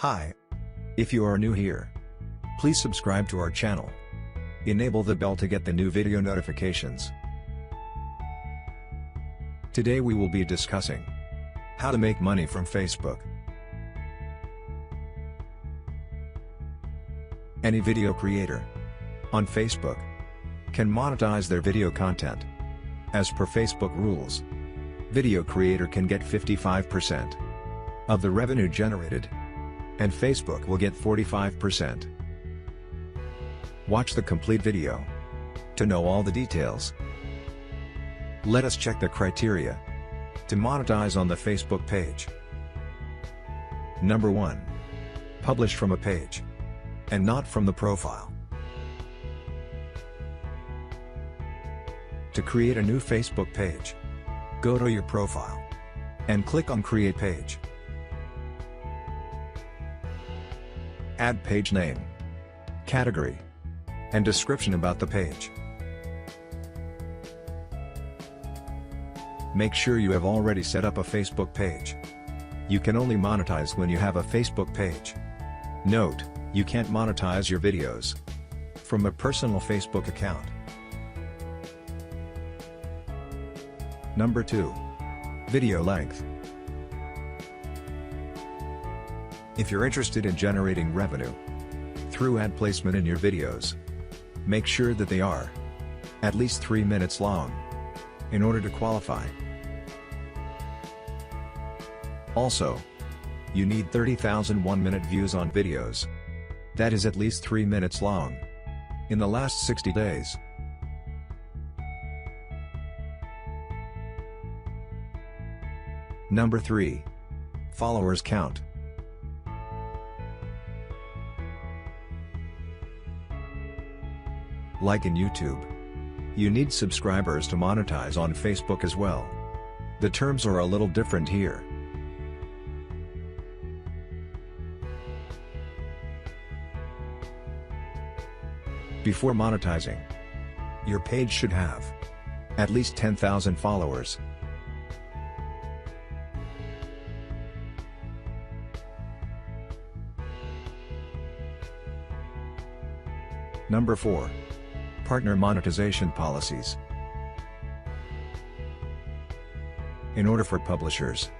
Hi. If you are new here, please subscribe to our channel. Enable the bell to get the new video notifications. Today we will be discussing how to make money from Facebook. Any video creator on Facebook can monetize their video content. As per Facebook rules, video creator can get 55% of the revenue generated, and Facebook will get 45%. Watch the complete video to know all the details. Let us check the criteria to monetize on the Facebook page. Number 1. Publish from a page and not from the profile. To create a new Facebook page, go to your profile and click on Create Page. Add page name, category, and description about the page. Make sure you have already set up a Facebook page. You can only monetize when you have a Facebook page. Note, you can't monetize your videos from a personal Facebook account. Number 2. Video length. If you're interested in generating revenue through ad placement in your videos, make sure that they are at least 3 minutes long in order to qualify. Also, you need 30,000 1-minute views on videos. That is at least 3 minutes long in the last 60 days. Number 3. Followers count. Like in YouTube, you need subscribers to monetize on Facebook as well. The terms are a little different here. Before monetizing, your page should have at least 10,000 followers. Number 4. Partner monetization policies. In order for publishers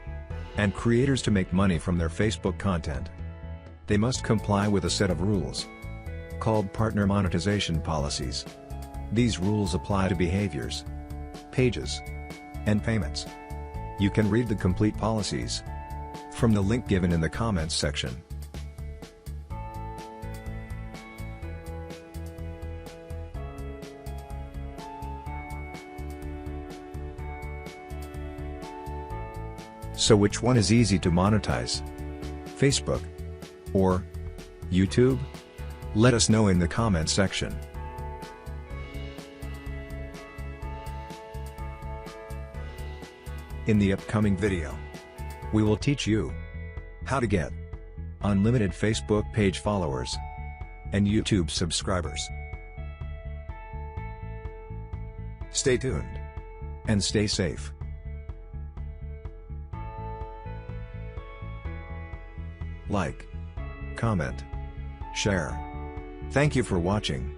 and creators to make money from their Facebook content, they must comply with a set of rules called partner monetization policies. These rules apply to behaviors, pages, and payments. You can read the complete policies from the link given in the comments section. So which one is easy to monetize? Facebook or YouTube? Let us know in the comments section. In the upcoming video, we will teach you how to get unlimited Facebook page followers and YouTube subscribers. Stay tuned and stay safe. Like, comment, share. Thank you for watching.